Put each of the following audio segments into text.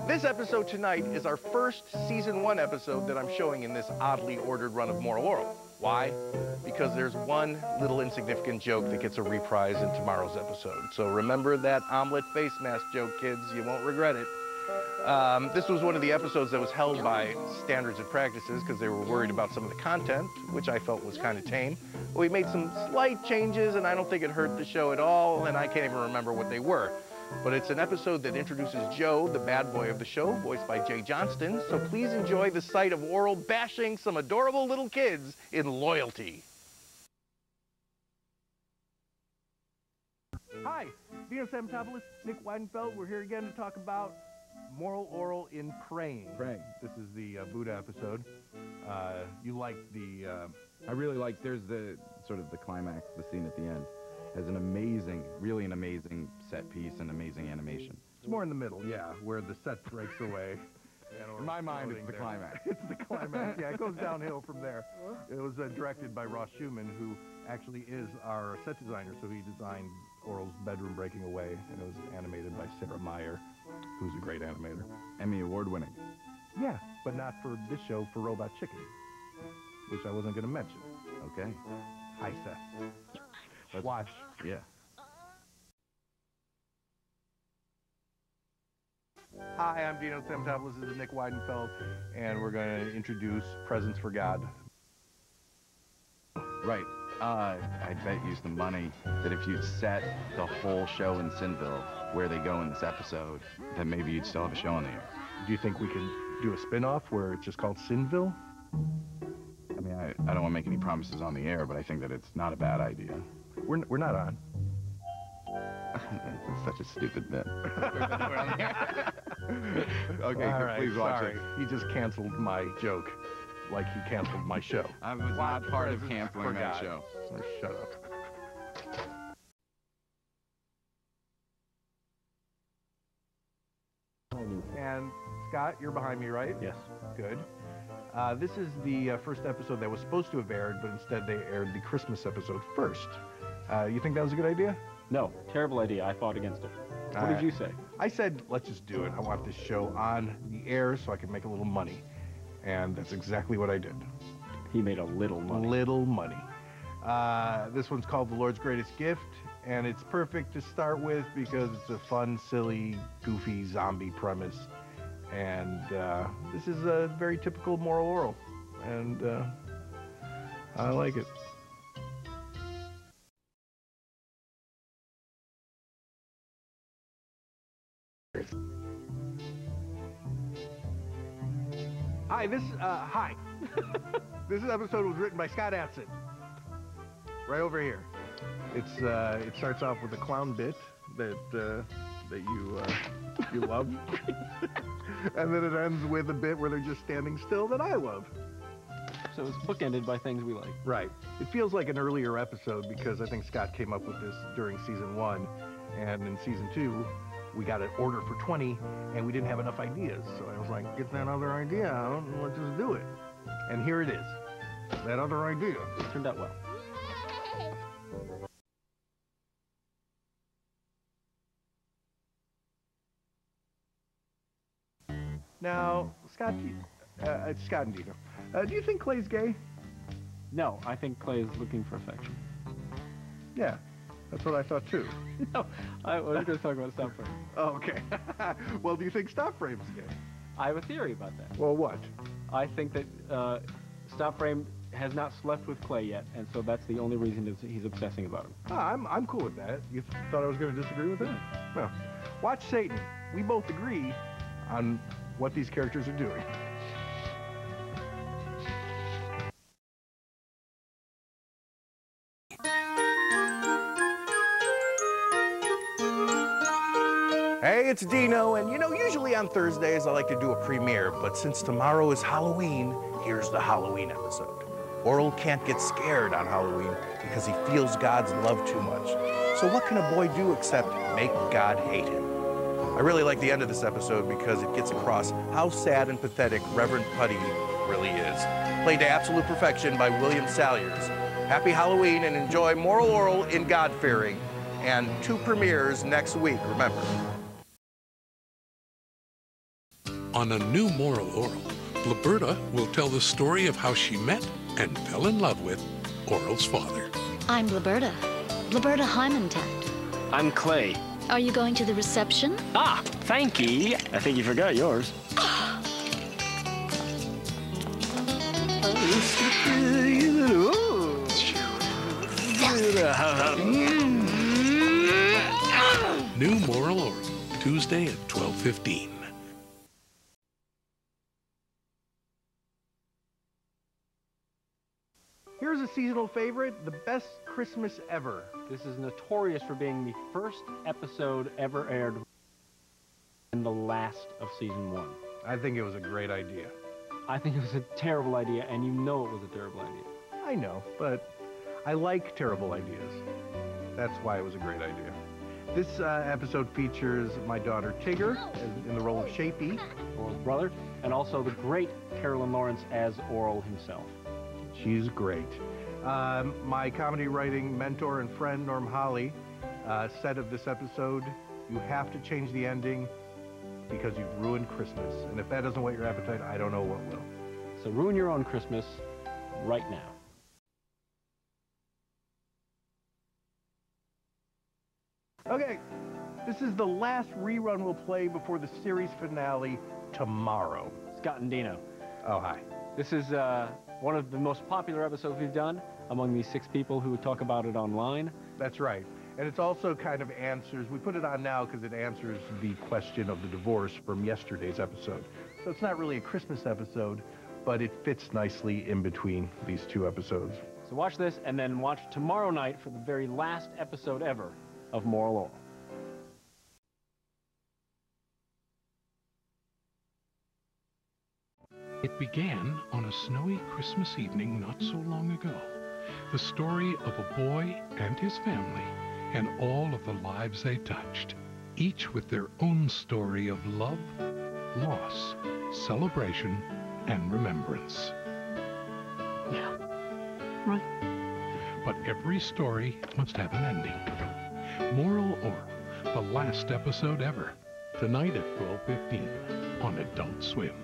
This episode tonight is our first season 1 episode that I'm showing in this oddly ordered run of Moral Orel. Why? Because there's one little insignificant joke that gets a reprise in tomorrow's episode. So remember that omelet face mask joke, kids. You won't regret it. This was one of the episodes that was held by Standards and Practices because they were worried about some of the content, which I felt was kind of tame. But we made some slight changes, and I don't think it hurt the show at all, and I can't even remember what they were. But it's an episode that introduces Joe, the bad boy of the show, voiced by Jay Johnston. So please enjoy the sight of Orel bashing some adorable little kids in loyalty. Hi, Venus Amtopoulos, Nick Weidenfeld. We're here again to talk about Moral Orel in Praying. This is the Buddha episode. You like the... I really like, there's the sort of the climax, the scene at the end. Has an amazing, really an amazing set piece and amazing animation. It's more in the middle, yeah, where the set breaks away. In my mind, it's the climax. It's the climax, yeah, it goes downhill from there. It was directed by Ross Schumann, who actually is our set designer, so he designed Orel's bedroom breaking away, and it was animated by Sarah Meyer, who's a great animator. Emmy Award winning. Yeah, but not for this show, for Robot Chicken, which I wasn't going to mention. Okay. Hi, Seth. Let's watch. Yeah. Hi, I'm Dino Samtopoulos. This is Nick Weidenfeld, and we're going to introduce Presents for God. Right. I bet you some money that if you'd set the whole show in Sinville where they go in this episode, then maybe you'd still have a show on the air. Do you think we could do a spin-off where it's just called Sinville? I mean, I don't want to make any promises on the air, but I think that it's not a bad idea. We're not on. It's such a stupid bit. Okay, right, please watch sorry. it. He just canceled my joke, like he canceled my show. I was not part of canceling that show. So shut up. And Scott, you're behind me, right? Yes. Good. This is the first episode that was supposed to have aired, but instead they aired the Christmas episode first. You think that was a good idea? No, terrible idea. I fought against it. What did you say? I said, let's just do it. I want this show on the air so I can make a little money. And that's exactly what I did. He made a little money. Little money. This one's called The Lord's Greatest Gift, and it's perfect to start with because it's a fun, silly, goofy zombie premise. And this is a very typical Moral Orel, and I like it. Hi, hi. This episode was written by Scott Atson. Right over here. It starts off with a clown bit that you love. And then it ends with a bit where they're just standing still that I love. So it's bookended by things we like. Right. It feels like an earlier episode because I think Scott came up with this during season 1. And in season 2, we got an order for 20, and we didn't have enough ideas. So I was like, get that other idea out, and let's just do it. And here it is. That other idea. It turned out well. Now, Scott, it's Scott and Dino. Do you think Clay's gay? No, I think Clay is looking for affection. Yeah, that's what I thought too. No, I was going to talk about Stop Frame. Oh, okay. Well, do you think Stop Frame's gay? I have a theory about that. Well, what? I think that Stop Frame has not slept with Clay yet, and so that's the only reason that he's obsessing about him. I'm cool with that. You thought I was going to disagree with that? No. Watch Satan. We both agree on what these characters are doing. Hey, it's Dino, and you know, usually on Thursdays I like to do a premiere, but since tomorrow is Halloween, here's the Halloween episode. Orel can't get scared on Halloween because he feels God's love too much. So what can a boy do except make God hate him? I really like the end of this episode because it gets across how sad and pathetic Reverend Putty really is. Played to absolute perfection by William Salyers. Happy Halloween and enjoy Moral Orel in God-fearing, and 2 premieres next week, remember. On a new Moral Orel, Liberta will tell the story of how she met and fell in love with Orel's father. I'm Liberta. Liberta Hymantact. I'm Clay. Are you going to the reception? Ah, thank you. I think you forgot yours. New Moral Orel, Tuesday at 12:15. Here's a seasonal favorite, the best Christmas ever. This is notorious for being the first episode ever aired and the last of season 1. I think it was a great idea. I think it was a terrible idea, and you know it was a terrible idea. I know, but I like terrible ideas. That's why it was a great idea. This episode features my daughter Tigger in the role of Shapey, Orel's brother, and also the great Carolyn Lawrence as Orel himself. She's great. My comedy writing mentor and friend, Norm Holly, said of this episode, you have to change the ending because you've ruined Christmas. And if that doesn't whet your appetite, I don't know what will. So ruin your own Christmas right now. Okay, this is the last rerun we'll play before the series finale tomorrow. Scott and Dino. Oh, hi. This is one of the most popular episodes we've done among these 6 people who talk about it online. That's right. And it's also kind of answers, we put it on now because it answers the question of the divorce from yesterday's episode. So it's not really a Christmas episode, but it fits nicely in between these 2 episodes. So watch this and then watch tomorrow night for the very last episode ever of Moral Orel. It began on a snowy Christmas evening not so long ago. The story of a boy and his family and all of the lives they touched, each with their own story of love, loss, celebration, and remembrance. Yeah, right. But every story must have an ending. Moral Orel, the last episode ever, tonight at 12:15 on Adult Swim.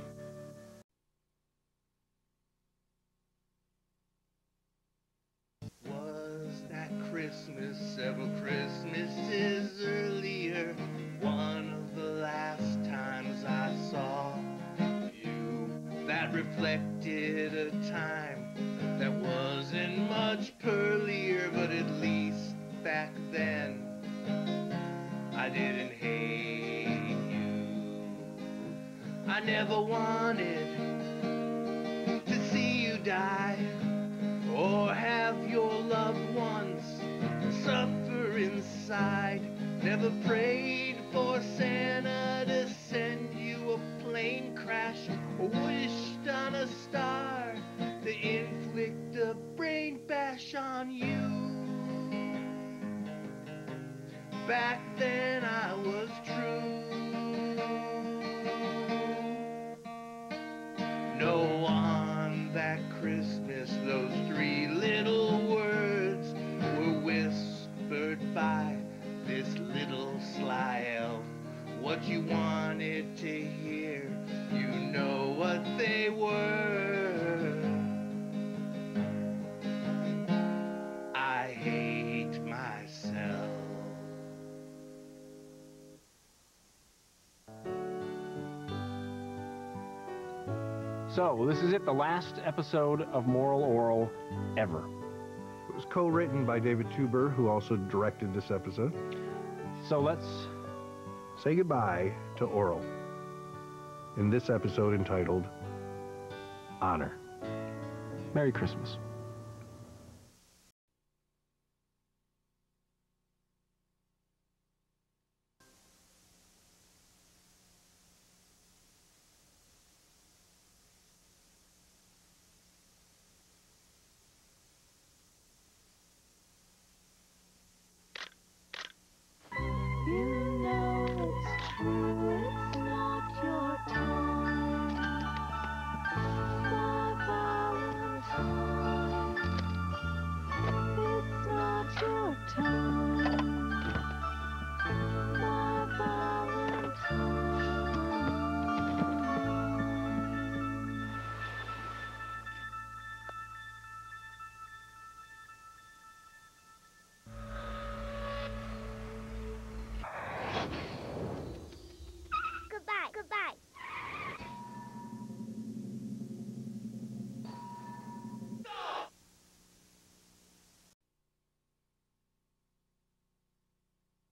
Was that Christmas several Christmases earlier? One of the last times I saw you. That reflected a time that wasn't much pearlier, but at least back then I didn't hate you. I never wanted to see you die or have your loved ones suffer inside. Never prayed for Santa to send you a plane crash or wished on a star to inflict a brain bash on you. Back then I was true. No, on that Christmas those 3 little words were whispered by this little sly elf. What you wanted to hear, you know what they were. I hate myself. So, this is it, the last episode of Moral Orel ever. It was co-written by David Tuber, who also directed this episode. So let's Say goodbye to Orel in this episode entitled Honor. Merry Christmas.